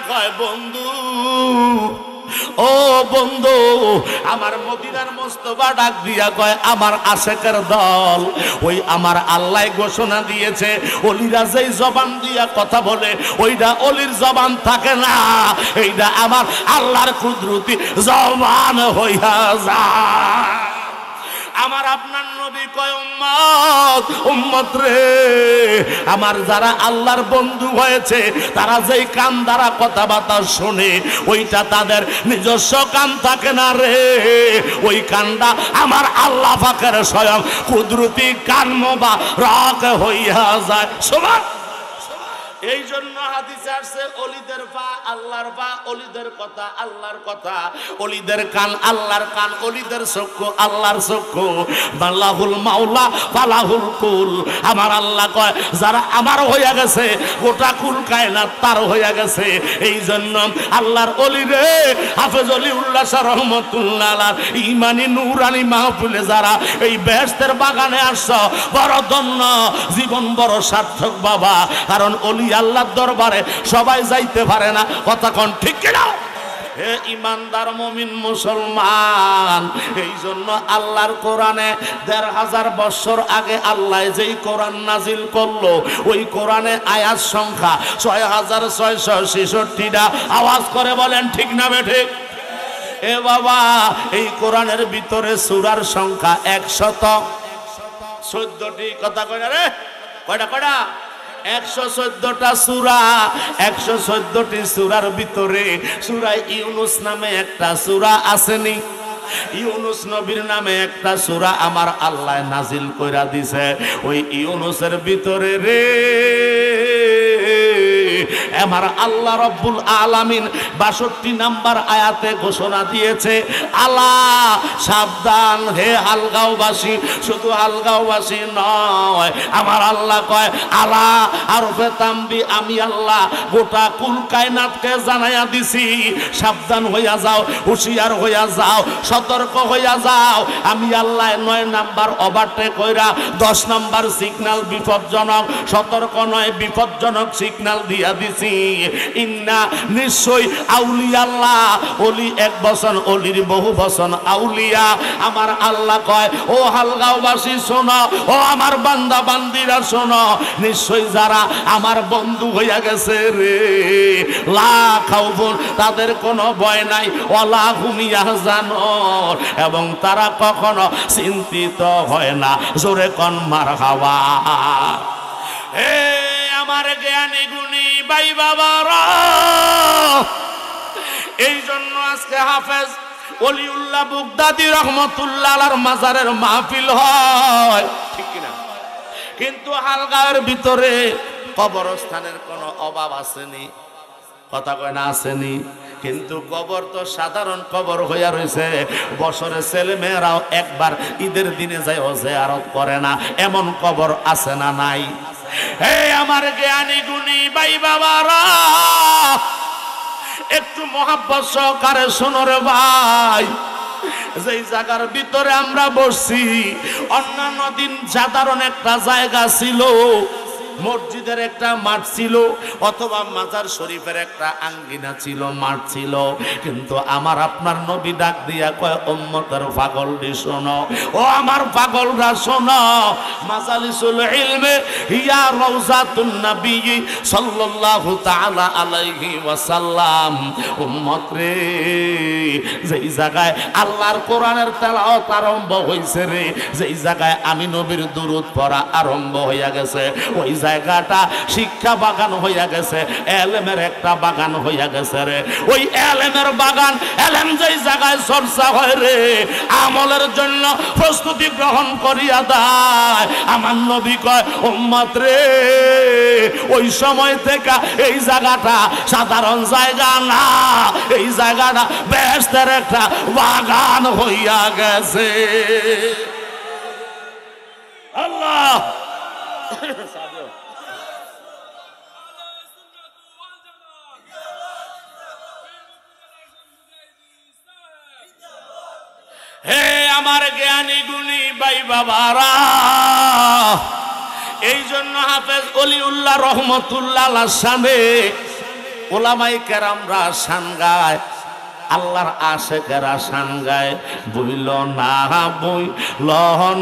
কয় বন্ধু, ও বন্ধু, আমার মদিনার মোস্তফা ডাক দিয়া কয় আমার আশেকের দল, ওই আমার আল্লাহ ঘোষণা দিয়েছে অলিরা যেই জবান দিয়া কথা বলে ওইটা অলির জবান থাকে না, এইটা আমার আল্লাহর কুদরতি জবান হইয়া যায়। আমার আপনার নবী কয় উম্মত, উম্মত রে, আমার যারা আল্লাহর বন্ধু হয়েছে তারা যেই কান দ্বারা কথাবার্তা শোনে ওইটা তাদের নিজস্ব কান থাকে না রে, ওই কানটা আমার আল্লাহ পাকের স্বয়ং কুদরতি কান মোবারক হইয়া যায়। সুবহান। এই জন্য হাদিসে আসছে অলিদের পা আল্লাহর পা, অলিদের কথা আল্লাহর কথা, অলিদের কান আল্লাহর কান, অলিদের চক্ষু আল্লাহর চক্ষু। বাল্লাহুল মাওলা ফালাহুল কুল। আমার আল্লাহ কয় যারা আমার হইয়া গেছে গোটা কুল কায়নাত তার হইয়া গেছে। এই জন্য আল্লাহর অলি রে, হাফেজ অলিউল্লাহ শাহ রহমাতুল্লাহ আলাইহি ইমানি নূরানি মাহফিলে যারা এই বেহেশতের বাগানে আসছো বড় ধন্য, জীবন বড় সার্থক বাবা। কারণ অলি আল্লাহর দরবারে সবাই যাইতে পারে না, কথা কোন ঠিক কিনা? হে ইমানদার মুমিন মুসলমান, এই জন্য আল্লাহর কোরআনে ১৫০০ বছর আগে আল্লাহ যেই কোরআন নাজিল করলো ওই কোরআনে আয়াত সংখ্যা ৬৬৬৬টা। আওয়াজ করে বলেন ঠিক না বেঠিক? এ বাবা, এই কোরআনের ভিতরে সূরার সংখ্যা ১১৪টি। কথা কয় না রে? কয়টা কয়টা? ১১৪টা সূরা। ১১৪টি সূরার ভিতরে সূরা ইউনুস নামে একটা সূরা আসেনি? ইউনুস নবীর নামে একটা সূরা আমার আল্লাহ নাজিল কইরা দিছে। ওই ইউনুসের ভিতরে রে আমার আল্লাহ রব্বুল আলামিন ৬২ নাম্বার আয়াতে ঘোষণা দিয়েছে, আলা সাবধান হে হালগাঁওবাসী। শুধু হালগাঁওবাসী নয়, আমার আল্লাহ কয় আলা আরফে তামবি, আমি আল্লাহ গোটা কুল কায়নাতকে জানাইয়া দিছি সাবধান হইয়া যাও, হুঁশিয়ার হইয়া যাও, সতর্ক হইয়া যাও। আমি আল্লাহ ৯ নাম্বার ওভারটেক কইরা ১০ নাম্বার সিগন্যাল বিপজ্জনক, সতর্ক নয় বিপজ্জনক সিগন্যাল দিয়া দিছি। ইন্না নিশ্চয় আউলিয়া আল্লাহ, অলি এক বচন, অলির বহু বচন আউলিয়া। আমার আল্লাহ কয় ও হালগাঁওবাসী শোনো, ও আমার বান্দা বান্দিরা শোনো, নিশ্চয় যারা আমার বন্ধু হইয়া গেছে রে, লা খাউফুন, তাদের কোনো ভয় নাই, ওয়ালা হুম ইয়াহজানুন, এবং তারা কখনো চিন্তিত হয় না। জোরে কোন মারহাবা। হে আমার জ্ঞানী গুণী ভাই বাবারা, এই জন্য আজকে হাফেজ ওলিউল্লাহ বুগদাদি রহমতুল্লাহ আলাইহির মাজারের মাহফিল হয়, ঠিক কিনা? কিন্তু হালগাঁওয়ের ভিতরে কবরস্থানের কোনো অভাব আসেনি। কথা কয় না আসেনি? কিন্তু কবর তো সাধারণ কবর হইয়া রয়েছে। বছরে ছেলে মেয়েরাও একবার ঈদের দিনে যায় ও জিয়ারত করে না, এমন কবর আছে না নাই? হে আমার জ্ঞানী গুণী ভাই বাবারা, একটু মহাব্বত সহকারে শোনো রে ভাই। যেই জায়গার ভিতরে আমরা বসছি অন্যান্য দিন সাধারণ একটা জায়গা ছিল, মসজিদের একটা মাঠ ছিল অথবা মাজার শরীফের একটা আঙ্গিনা ছিল, মাঠ ছিল। কিন্তু আমার আপনার নবী ডাক দিয়া কয় উম্মতের পাগলটি শোনো, ও আমার পাগলরা শোনো, মাজালিসুল ইলমে হিয়া রাউজাতুন নবী সাল্লাল্লাহু তাআলা আলাইহি ওয়াসাল্লাম। উম্মত রে, যেই জায়গায় আল্লাহর কোরআনের তেলাওয়াত আরম্ভ হইছে রে, যেই জায়গায় আমি নবীর দুরূদ পড়া আরম্ভ হইয়া গেছে, ওই জায়গাটা শিক্ষা বাগান হইয়া গেছে, এলেমের একটা বাগান হইয়া গেছে রে। ওই এলেমের বাগান, এলেম যেই জায়গায় চর্চা হয় রে, আমলের জন্য প্রস্তুতি গ্রহণ করিয়া দেয়। আমার নবী কয় উম্মত রে, ওই সময় থেকে এই জায়গাটা সাধারণ জায়গা না, এই জায়গাটা বেহেশতের একটা বাগান হইয়া গেছে। আল্লাহ হে আমার জ্ঞানী গুণী ভাই বাবারা, এই জন্য হাফেজ ওলিউল্লাহ রহমতুল্লাহ আলাইহির সামনে ওলামাই কেরামরা শান গায়, আল্লাহর আশেকেরা শান গায়। বইল না বইল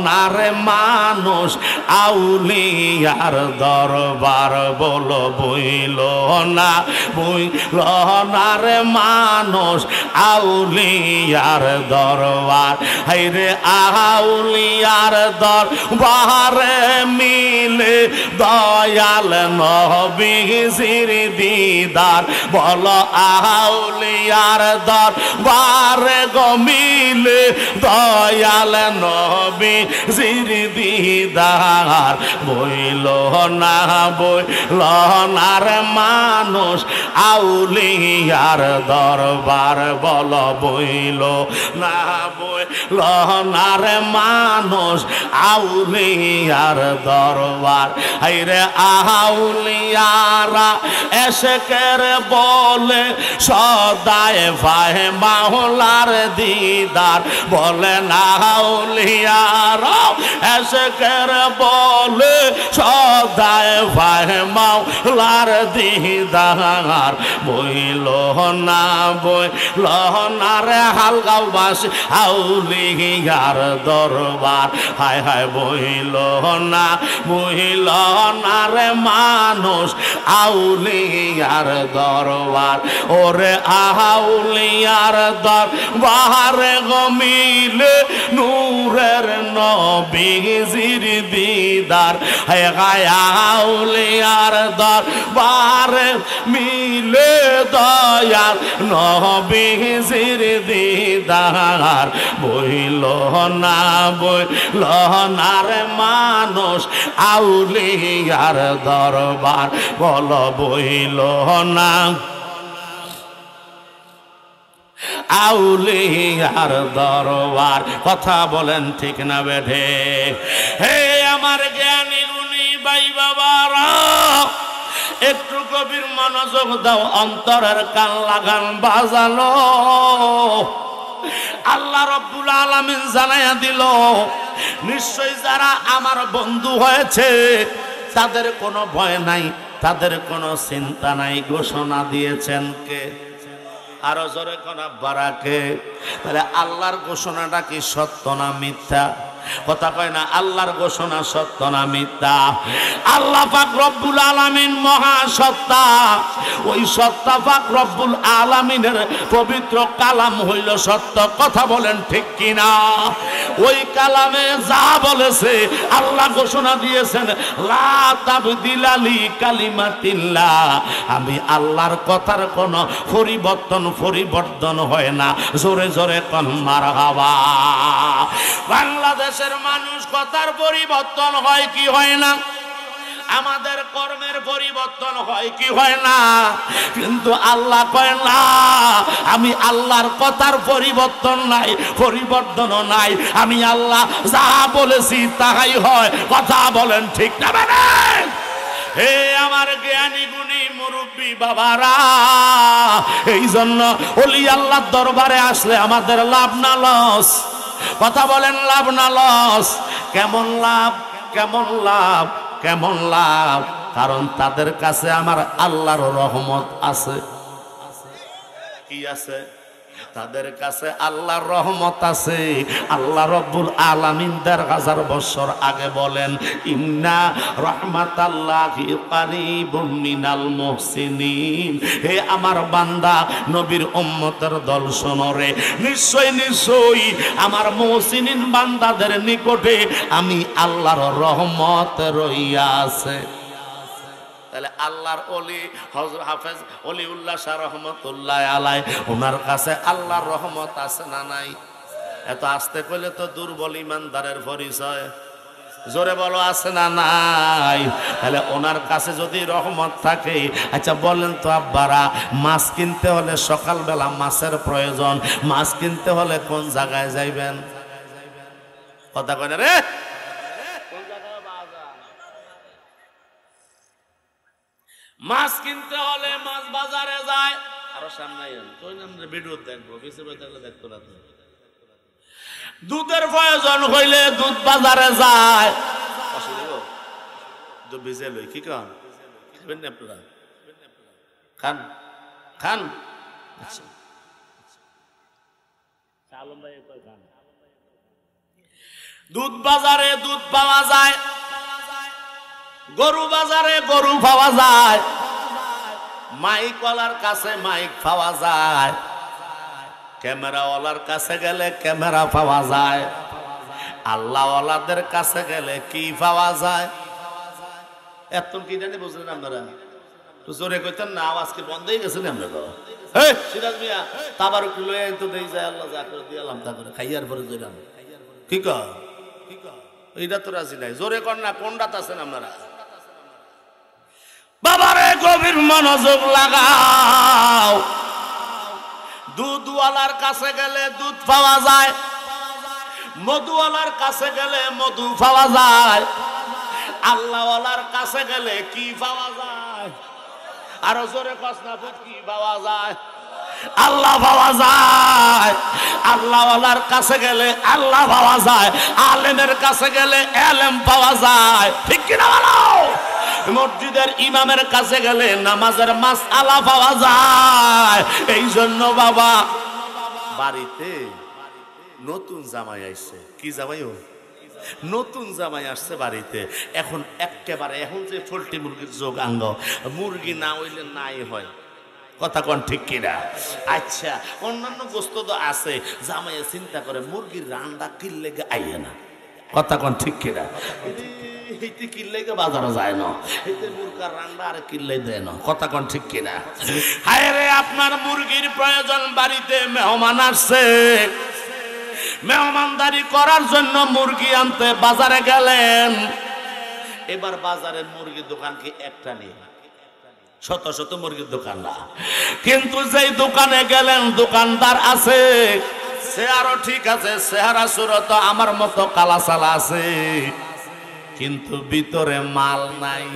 না রে মানুষ আউলিয়ার দরবার, বলো বইল না বইল না রে মানুষ আউলিয়ার দরবার। হাইরে আউলিয়ার দরবারে মিলে দয়াল নবীজির দিদার, বলো আউলিয়ার দরবারে গো মিলে দয়াল নবীজির দিদার। বইল না বইল না রে মানুষ আউলিয়ার দরবার, বলো বইল না বইল না রে মানুষ আউলিয়ার দরবার। হাইরে আউলিয়ারা এসেকের বলে সদায় ভাই মাওলার দিদার, বলে না আউলিয়ারা এসেকের বলে সদায় ভাই মাওলার দিদার। বইল না বইল না রে হালগাঁওবাসী আউলিয়ার দরবার। হায় হায় বইল না বইল না রে মানুষ আউলিয়ার দরবার। ওরে আউলিয়ার দরবারে গো মিলে নূরের নবীজির দিদার। হায় হায় আউলিয়ার দরবারে মিলে দয়াল নবীজির দিদার। বইল না বইল না রে মানুষ আউলিয়ার দরবার, বলো বইল না আউলিয়ার দরবার। কথা বলেন ঠিক না বেঠে? হে আমার জ্ঞানী গুণী ভাই বাবারা, একটু গভীর মনোযোগ দাও, অন্তরের কান লাগান বাজালো। আল্লাহ রব্বুল আলামিন জানাইয়া দিল, নিশ্চয় যারা আমার বন্ধু হয়েছে তাদের কোনো ভয় নাই, তাদের কোনো চিন্তা নাই। ঘোষণা দিয়েছেন কে? আরো জোরে কোন বারাকে? তাহলে আল্লাহর ঘোষণাটা কি সত্য না মিথ্যা? কথা কয় না, আল্লাহর ঘোষণা সত্য না মিথ্যা? আল্লাহ পাক রব্বুল আলামিন মহা সত্তা, ওই সত্তা পাক রব্বুল আলামিনের পবিত্র কালাম হইল সত্য। কথা বলেন ঠিক কিনা? ওই কালামে যা বলেছে আল্লাহ ঘোষণা দিয়েছেন, লা তাবদিলা লিকালিমাতিল্লাহ, আমি আল্লাহর কথার কোনো পরিবর্তন হয় না। জোরে জোরে কোন মারহাবা। বাংলাদেশের মানুষ কথার পরিবর্তন হয় কি হয় না? আমাদের কর্মের পরিবর্তন হয় কি হয় না? কিন্তু আল্লাহ কয় না, আমি আল্লাহর কথার পরিবর্তন নাই। আমি আল্লাহ যা বলেছি তাহাই হয়। কথা বলেন ঠিক না বলেন? হে আমার জ্ঞানী গুণী মুরব্বী বাবারা, এই জন্য ওলি আল্লাহর দরবারে আসলে আমাদের লাভ না লস? কথা বলেন, লাভ না লস? কেমন লাভ? কেমন লাভ? কেমন লাভ? কারণ তাদের কাছে আমার আল্লাহর রহমত আছে। কি আছে? তাদের কাছে আল্লাহর রহমত আছে। আল্লাহ রব্বুল আলামিন ১,৫০০ বছর আগে বলেন, ইন্না রাহমাতাল্লাহি কারীবুম মিনাল মুহসিনিন। হে আমার বান্দা, নবীর উম্মতের দল শোনো রে, নিশ্চয়ই আমার মুহসিনিন বান্দাদের নিকটে আমি আল্লাহর রহমত রইয়া আছে। তাহলে আল্লাহর ওলি হযরত হাফেজ ওলিউল্লাহ শাহ রহমাতুল্লাহ আলাইহি, ওনার কাছে আল্লাহর রহমত আছে না নাই? এত আস্তে কইলে তো দুর্বল ইমানদারের পরিচয়। জোরে বলো, আছে না নাই? তাহলে ওনার কাছে যদি রহমত থাকে, আচ্ছা বলেন তো আব্বারা, মাছ কিনতে হলে সকালবেলা মাছের প্রয়োজন, মাছ কিনতে হলে কোন জায়গায় যাইবেন? কথা কয় না রে? মাছ কিনতে হলে মাছ বাজারে যায়। আরো সামনে ভিডিও দেখবো, দেখতো না। দুধের প্রয়োজন হইলে দুধ বাজারে যায়। দুধ ভিজে লই কি খান? আপনারা খান? খান? দুধ বাজারে দুধ পাওয়া যায়, গরু বাজারে গরু পাওয়া যায়, মাইকওয়ালার কাছে মাইক পাওয়া যায়, ক্যামেরাওয়ালার কাছে গেলে ক্যামেরা পাওয়া যায়, আল্লাহওয়ালাদের কাছে গেলে কি পাওয়া যায়? এত কি জানি বুঝলেন আপনারা? তো জোরে কইতেন না, আওয়াজ কি বন্ধ হয়ে গেছে? আমরা তো সিরাজ মিয়া তাবারুক লয়ে তো দেই যায়, আল্লাহ যা করে দিলাম তা করে খাইয়ার পরে জইলাম। কি কয়? এইটা তো রাজি নাই। জোরে কর না, কোনটাত আছেন আপনারা? বাবারে গভীর মনোযোগ লাগাও। দুধওয়ালার কাছে গেলে দুধ পাওয়া যায়, মধুওয়ালার কাছে গেলে মধু পাওয়া যায়, আল্লাহওয়ালার কাছে গেলে কি পাওয়া যায়? আরো জোরে কস না, কি পাওয়া যায়? আল্লাহ পাওয়া যায়। আল্লাহওয়ালার কাছে গেলে আল্লাহ পাওয়া যায়, আলেমের কাছে গেলে এলেম পাওয়া যায়। ঠিক কিনা বলো? মসজিদের ইমামের কাছে গেলে নামাজের মাসআলা পাওয়া যায়। এই জন্য বাবা, বাড়িতে নতুন জামাই আসছে। কি জামাই? নতুন জামাই আসছে বাড়িতে। এখন একেবারে এখন যে পোল্ট্রি মুরগির যোগ আঙ্গ, মুরগি না হইলে নাই হয়। কথা কোন ঠিক কিনা? আচ্ছা, অন্যান্য গোস্ত তো আছে, জামাইয়ে চিন্তা করে মুরগির রান্না কিনলে আইয়ে না। কথা কোন ঠিক কিনা? এইতে কিনলে বাজারে যায় না, এইতে মুরগার রান্না আর কিনলে দেয় না। কথা কোন ঠিক কিনা? হায় রে, আপনার মুরগির প্রয়োজন, বাড়িতে মেহমান আসছে, মেহমানদারি করার জন্য মুরগি আনতে বাজারে গেলেন। এবার বাজারের মুরগির দোকান কি একটা নেই? শত শত মুরগির দোকান না, কিন্তু যেই দোকানে গেলেন দোকানদার আছে, সে আরো ঠিক আছে, চেহারা সুরত আমার মতো কালা সালা আছে, কিন্তু ভিতরে মাল নাই।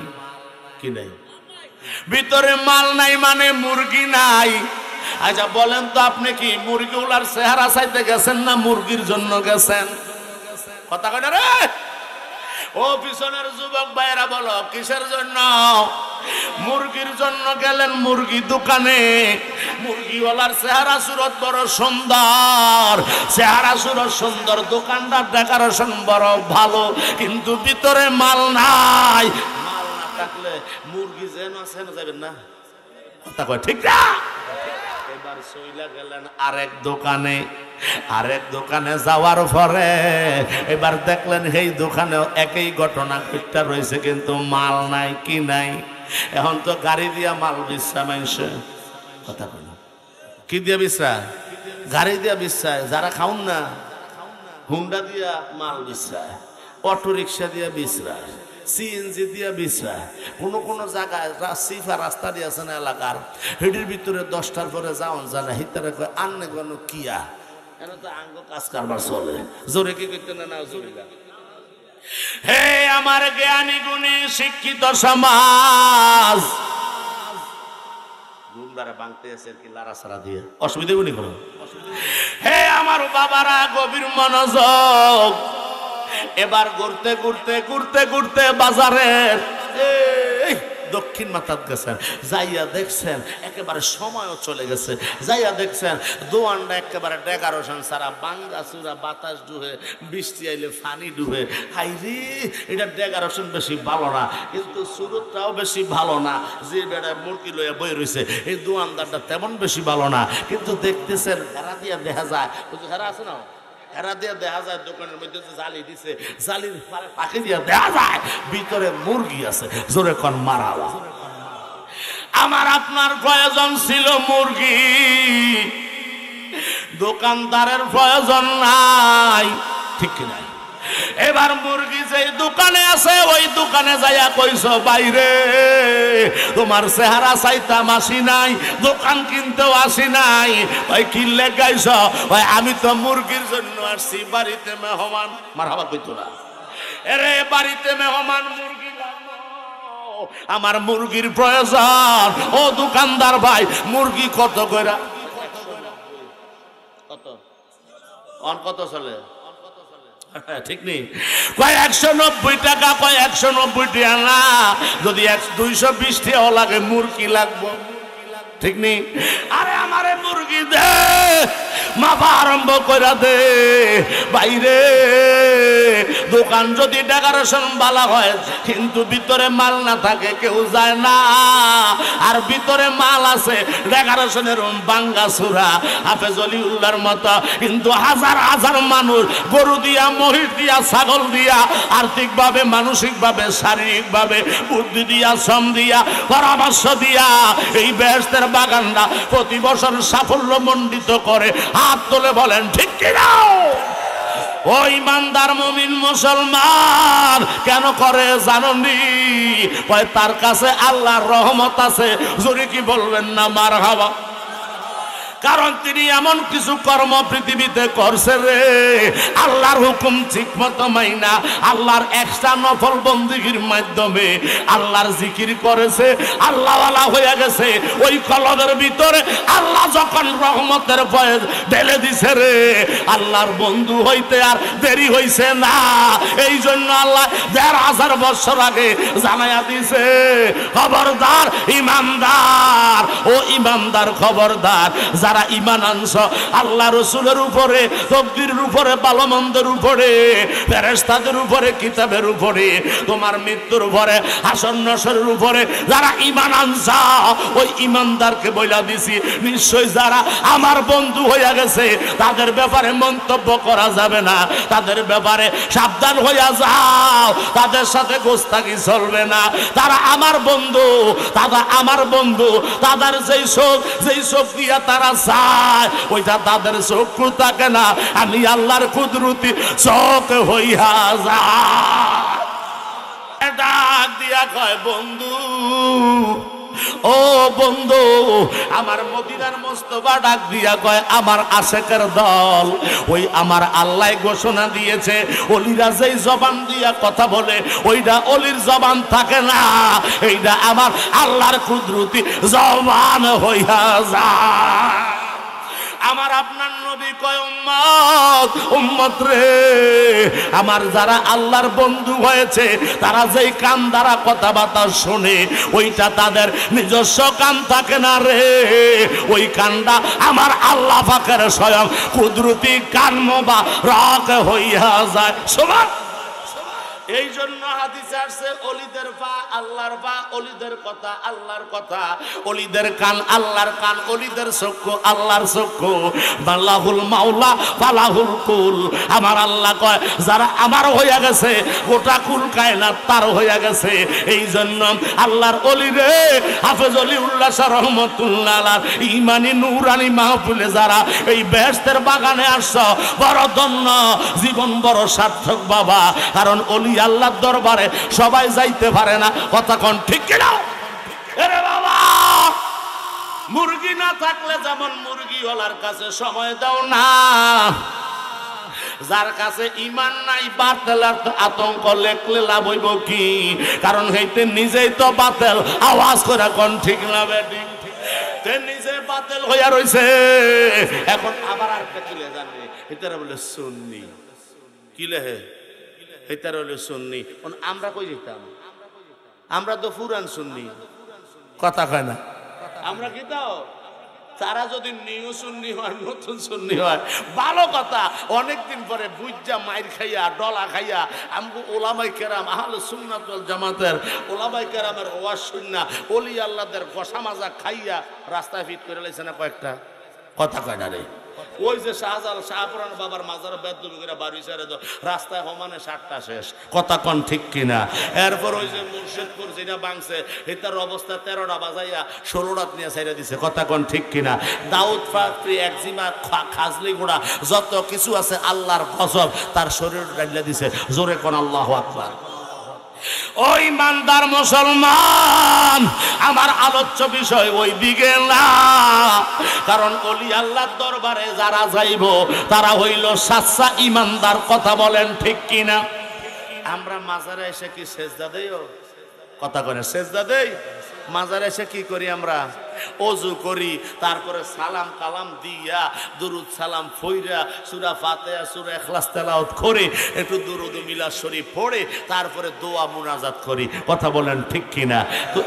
কি নাই? ভিতরে মাল নাই মানে মুরগি নাই। আচ্ছা বলেন তো, আপনি কি মুরগিগুলার চেহারা চাইতে গেছেন না মুরগির জন্য গেছেন? কথা কয় না রে? ও পিছনের যুবক ভাইয়েরা বলো, কিসের জন্য? মুরগির জন্য গেলেন মুরগি দোকানে। মুরগিওয়ালার চেহারা সুরত বড় সুন্দর, চেহারা সুরত সুন্দর, দোকানদার ডেকোরেশন বড় ভালো, কিন্তু ভিতরে মাল নাই। মাল না থাকলে মুরগি যেন আছে না যাবেন না। কথা কয় ঠিক না? এবার চইলা গেলেন আরেক দোকানে। আরেক দোকানে যাওয়ার পরে এবার দেখলেন এই দোকানেও একই ঘটনা ঘটতে রয়েছে, কিন্তু মাল নাই। কি নাই? এখন তো গাড়ি দিয়া মাল বিচ্ছা মানুষে। কথা কই না? কি দিয়া বিচ্ছা? গাড়ি দিয়া বিচ্ছায়। যারা খাউন না, হুন্ডা দিয়া মাল বিচ্ছায়, অটো রিক্সা দিয়া বিছরায়, সিএনজি দিয়া বিছরায়। কোনো কোনো জায়গায় সিফা রাস্তা দিয়েছে না এলাকার, হেডির ভিতরে 10টার পরে যাওন জানা, হিতারে কয় আন্নে কোনো কিয়া এনে তো আঙ্গ কাজ কারবার চলে। জোরে কি করতে না? জোরে না। হে আমার জ্ঞানী গুণী শিক্ষিত সমাজ, গুন্ডারা বাংতে আছে কি লারা সারা দিয়ে, অসুবিধা গুণী করো। হে আমার বাবারা, গভীর মনোযোগ। এবার ঘুরতে ঘুরতে ঘুরতে ঘুরতে বাজারের দক্ষিণ মাথাত গেছেন, যাইয়া দেখছেন একেবারে সময়ও চলে গেছে। যাইয়া দেখছেন দোয়ানটা একেবারে ডেকোরেশন সারা, বাঙ্গা চূড়া, বাতাস ডুবে, বৃষ্টি আইলে ফানি ডুবে। হাইরে, এটা ডেকোরেশন বেশি ভালো না, কিন্তু সুরতটাও বেশি ভালো না। যে বেড়ায় মুরগি লইয়া বই রয়েছে, এই দোয়ানদারটা তেমন বেশি ভালো না, কিন্তু দেখতেছেন হেরা দিয়া দেখা যায়। হেরা আছে না, হেরা দিয়া দেখা যায় দোকানের মধ্যে যে জালি দিছে, জালির পাখি দিয়া দেখা যায় ভিতরে মুরগি আছে। জোরে কোন মারালা। আমার আপনার প্রয়োজন ছিল মুরগি, দোকানদারের প্রয়োজন নাই। ঠিক কিনা? এবার মুরগি যে দোকানে আছে, ওই দোকানে যাইয়া কইছো, বাইরে তোমার চেহারা চাইতাম আসি নাই, দোকান কিনতেও আসি নাই, ওই কিনলে গাইছ, ওই আমি তো মুরগির জন্য আসছি, বাড়িতে মেহমান। মারহাবা কইতো না? এরে বাড়িতে মেহমান, মুরগি আমার মুরগির প্রয়োজন। ও দোকানদার ভাই, মুরগি কত কইরা? কত অন কত চলে? ঠিক নেই, কয় 190 টাকা, কয় 190 টাকা না, যদি 220 টাকাও লাগে মুরগি লাগবো। ঠিক নেই? আরে আমারে মুরগি দে, মাপা আরম্ভ করে দে। বাইরে দোকান যদি ডেকোরেশন বালা হয় কিন্তু ভিতরে মাল না থাকে কেউ যায় না, আর ভিতরে মাল আছে ডেকোরেশনের বাঙ্গা সুরা হাফেজ অলিউল্লাহর মতো, কিন্তু হাজার হাজার মানুষ গরু দিয়া, মহিষ দিয়া, ছাগল দিয়া, আর্থিকভাবে, মানসিকভাবে, শারীরিকভাবে, বুদ্ধি দিয়া, শ্রম দিয়া, পরামর্শ দিয়া এই বেহেশতের বাগানটা প্রতি বছর সাফল্য মণ্ডিত করে। হাত তুলে বলেন ঠিক কিনা? ও ইমানদার মুমিন মুসলমান কেন করে জাননি? তার কাছে আল্লাহর রহমত আছে। জোরে কি বলবেন না মারহাবা? কারণ তিনি এমন কিছু কর্ম পৃথিবীতে করছে রে, আল্লাহর হুকুম ঠিক মতো মাইনা, আল্লাহর এক্সট্রা নফল বন্দিগির মাধ্যমে আল্লাহর জিকির করেছে, আল্লাহওয়ালা হয়ে গেছে। ওই কলবের ভিতরে আল্লাহ যখন রহমতের ফয়েজ ঢেলে দিছে রে, আল্লাহর বন্ধু হইতে আর দেরি হইছে না। এই জন্য আল্লাহ ১,৫০০ বছর আগে জানাইয়া দিছে, খবরদার ইমানদার, ও ইমানদার খবরদার, যারা ঈমান আনছ আল্লাহ রসুলের উপরে, তকদীরের উপরে, ভালো মন্দের উপরে, ফেরেশতাদের উপরে, কিতাবের উপরে, তোমার মৃত্যুর উপরে, হাসর নসরের উপরে যারা ঈমান আনছ, ওই ঈমানদারকে বইলা দিছি নিশ্চয় যারা আমার বন্ধু হইয়া গেছে তাদের ব্যাপারে মন্তব্য করা যাবে না, তাদের ব্যাপারে সাবধান হইয়া যাও, তাদের সাথে গোস্তাকি চলবে না। তারা আমার বন্ধু, তারা আমার বন্ধু, তাদের যেই চোখ দিয়া তারা চায় ওইটা তাদের চক্ষু থাকে না, আমি আল্লাহর কুদরতি চোখ হইয়া যায়। ডাক দিয়া কয় বন্ধু, ও বন্ধু আমার মদিনার মোস্তফা ডাক দিয়া কয় আমার আশেকের দল, ওই আমার আল্লাহ ঘোষণা দিয়েছে অলিরা যেই জবান দিয়া কথা বলে ওইটা অলির জবান থাকে না, এইটা আমার আল্লাহর কুদরতি জবান হইয়া যায়। আমার আপনার নবী কয় উম্মত, উম্মত রে, আমার যারা আল্লাহর বন্ধু হয়েছে তারা যেই কান দ্বারা কথাবার্তা শোনে ওইটা তাদের নিজস্ব কান থাকে না রে, ওই কানটা আমার আল্লাহ পাকের স্বয়ং কুদরতি কান মোবারক হইয়া যায়। সুবহান। এই জন্য হাদিসে আসছে অলিদের পা আল্লাহর পা, অলিদের কথা আল্লাহর কথা, অলিদের কান আল্লাহর কান, অলিদের চক্ষু আল্লাহর চক্ষু, বাল্লাহুল মাওলা ফালাহুল কুল। আমার আল্লাহ কয় যারা আমার হইয়া গেছে গোটা কুল কায়নাত তার হইয়া গেছে। এই জন্য আল্লাহর অলি রে, হাফেজ অলিউল্লাহ শাহ রহমাতুল্লাহ আলাইহি ঈমানি নূরানি মাহফিলে যারা এই বেহেশতের বাগানে আসছ বড় ধন্য, জীবন বড় সার্থক বাবা। কারণ অলি আল্লাহর দরবারে সবাই যাইতে পারে না, কথা কোন ঠিক কিনা? আরে বাবা, মুরগি না থাকলে যেমন মুরগিওয়ালার কাছে সময় দাও না, যার কাছে ঈমান নাই বাতিলের আতঙ্ক লেখলে লাভ হইব কি? কারণ হইতে নিজেই তো বাতিল, আওয়াজ করে কোন ঠিক না বেটি? নিজে বাতিল হইয়া রইছে। এখন আবার আর কিলে জানে এটারা বলে সুন্নি, কিলে হে এটার হলো সুন্নি। আমরা কই যেতাম? আমরা তো পুরান সুন্নি, কথা কয় না। আমরা কি তাও তারা যদি নিউ সুন্নি হয়, নতুন সুন্নি হয় ভালো কথা। অনেকদিন পরে বুঝা মাইর খাইয়া ডলা খাইয়া আমগো ওলামাই কেরাম আহলে সুন্নাত ওয়াল জামাতের ওলামাই কেরামের ওয়াজ শুননা ওলি আল্লাহদের কষা মাজা খাইয়া রাস্তায় ফিট করে লাইছে না কয়েকটা, কথা কয় না রে। ওই যে শাহজালাল শাহপুরান বাবার মাজার বেদবি করে বাড়ি ছেড়ে দাও, রাস্তায় সমানে 60টা শেষ, কথা কন ঠিক কিনা? এরপর ওই যে মুর্শিদপুর যেটা বাংছে এটার অবস্থা 13টা বাজাইয়া 16টা নিয়ে ছেড়ে দিছে, কথা কন ঠিক কিনা? দাউদ ফাকরি একজিমা খাজলি গুড়া যত কিছু আছে আল্লাহর গজব তার শরীর ডাইলা দিছে, জোরে কোন আল্লাহু আকবার। ওই ইমানদার মুসলমান, আমার আলোচ্য বিষয় ওই দিকে না, কারণ ওলি আল্লাহর দরবারে যারা যাইব তারা হইল সাচ্চা ইমানদার, কথা বলেন ঠিক কিনা? আমরা মাজারে এসে কি সেজদা দেই? কথা করে সেজদা দেই? মাজারে এসে কি করি আমরা? ওযু করি, তারপরে সালাম কালাম দিয়া দুরুদ সালাম ফইরা সূরা ফাতিহা সূরা ইখলাস তেলাওয়াত করে একটু দুরুদ ও মিলাদ শরীফ পড়ে তারপরে দোয়া মুনাজাত করি। কথা বলেন ঠিক কিনা? তো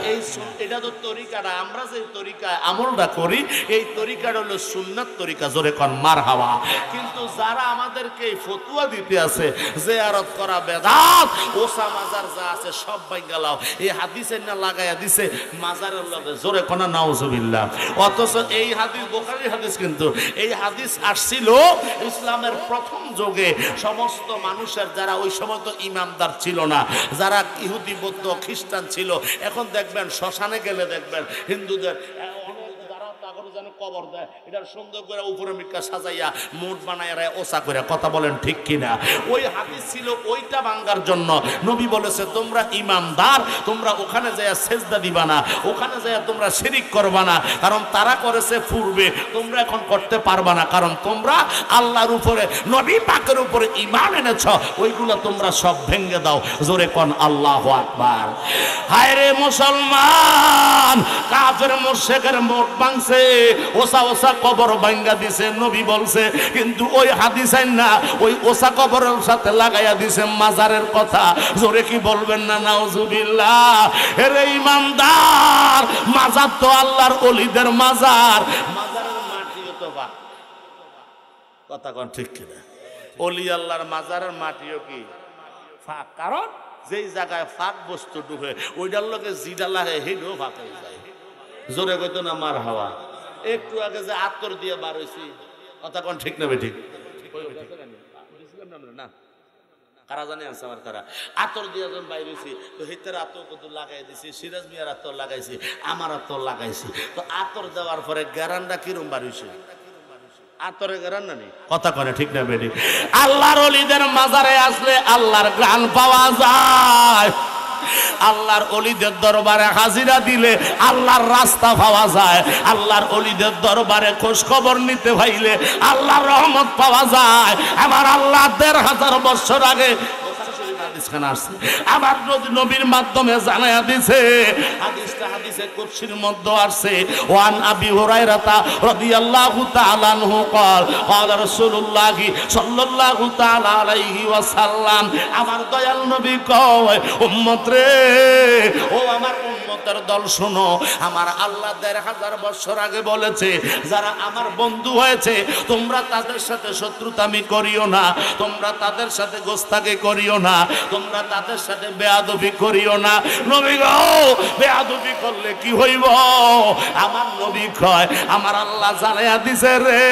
এটা তো তরিকাটা, আমরা যে তরিকায় আমলটা করি এই তরিকাটা হলো সুন্নাত তরিকা। জোরে কোন মারহাবা। কিন্তু যারা আমাদেরকে এই ফতোয়া দিতে আছে জিয়ারত করা বেদাত, ওসা মাজার যা আছে সব ভাঙা লাও, এই হাদিসের না লাগাইয়া দিছে মাজারের লগে। জোরে কোন নাউজুবিল্লাহ। অথচ এই হাদিস বুখারীর হাদিস, কিন্তু এই হাদিস আসছিল ইসলামের প্রথম যুগে সমস্ত মানুষের, যারা ওই সময় তো ইমামদার ছিল না, যারা ইহুদি বৌদ্ধ খ্রিস্টান ছিল। এখন দেখবেন শ্মশানে গেলে দেখবেন হিন্দুদের কবর দেয়, এটা সুন্দর করে উপরে মিটকা সাজাইয়া মোট বানাইয়া ওসা করে। কথা বলেন ঠিক কিনা? ওই হাদিস ছিল ওইটা ভাঙার জন্য। নবী বলেছে তোমরা ইমানদার, তোমরা ওখানে যাইয়া সেজদা দিবা না, ওখানে যাইয়া তোমরা শিরিক করবা না, কারণ তারা করেছে পূর্বে, তোমরা এখন করতে পারবা না, কারণ তোমরা আল্লাহর উপরে নবী পাকের উপরে ঈমান এনেছ, ওইগুলো তোমরা সব ভেঙে দাও। জোরে কোন আল্লাহু আকবার। হায় রে মুসলমান, কাফের মুশরিকের মোট ভাঙছে, ওসা ওসা কবর ভাঙ্গা দিছে, নবী বলছে। কিন্তু ওই হাদিস না ওই ওসা কবরের সাথে লাগাইয়া দিছে মাজারের কথা। জোরে কি বলবেন না নাউজুবিল্লাহ? এরে ইমানদার, মাজার তো আল্লাহর ওলিদের মাজার, মাজারের মাটিও তো বা কথা কোন ঠিক কিনা? ওলি আল্লাহর মাজারের মাটিও কি ফাঁক, কারণ যেই জায়গায় ফাঁক বস্তু ঢুকে ওইটার লোকে জিডা লাগে হেডও ফাঁক হয়ে যায়। জোরে কইতো না মার হাওয়া। একটু আগে যে আতর দিয়ে বার হয়েছি, কথা কোন ঠিক না? ঠিক না? কারা জানে আছে আমার কারা আতর দিয়ে যখন বাইর হয়েছি, তো হিতের আতর কত লাগাই দিছি, সিরাজ মিয়ার আতর লাগাইছি, আমার আতর লাগাইছি। তো আতর দেওয়ার পরে গ্যারান্ডা কিরম বার হয়েছে? আতরে গ্যারান্ডা নেই। কথা কনে ঠিক না বেটি? আল্লাহর ওলিদের মাজারে আসলে আল্লাহর গ্রাণ পাওয়া যায়। আল্লাহর ওলিদের দরবারে হাজিরা দিলে আল্লাহর রাস্তা পাওয়া যায়। আল্লাহর ওলিদের দরবারে খোঁজ খবর নিতে পাইলে আল্লাহর রহমত পাওয়া যায়। আমার আল্লাহ ১৫০০ বছর আগে আমার নবীর মাধ্যমে জানায়া দিছে। হাদিসটা হাদিসে কুদসির মধ্যে আসছে, ওয়ান আবি হুরায়রা রাদিয়াল্লাহু তাআলা আনহু قال قال رسول الله সাল্লাল্লাহু তাআলা আলাইহি ওয়াসাল্লাম, আমার দয়াল নবী কয়, উম্মত রে, ও আমার উম্মতের দল শোনো, আমার আল্লাহ ১৫০০ বছর আগে বলেছে, যারা আমার বন্ধু হয়েছে তোমরা তাদের সাথে শত্রুতামি করিও না, তোমরা তাদের সাথে গোস্তাকি করিও না, তোমরা তাদের সাথে বেয়াদবি করিও না। নবী গো, বেয়াদবি করলে কি হইব? আমার নবী কয়, আমার আল্লাহ জানাইয়া দিছে রে,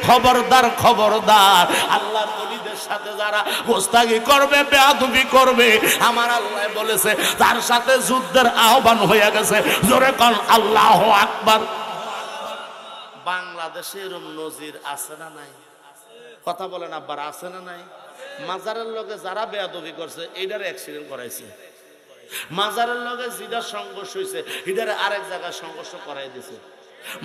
খবরদার খবরদার, আল্লাহর ওলিদের সাথে যারা গোস্তাকি করবে, বেয়াদবি করবে, আমার আল্লাহ বলেছে তার সাথে যুদ্ধের আহ্বান হয়ে গেছে। জোরে কোন আল্লাহু আকবার। বাংলাদেশে এরকম নজির আছে না নাই? কথা বলেন আব্বার, আছে না নাই? মাজারের লগে যারা বেয়াদবি করছে এইটার অ্যাক্সিডেন্ট করাইছে, মাজারের লগে যেটা সংঘর্ষ হয়েছে এটারে আরেক জায়গায় সংঘর্ষ করাই দিছে।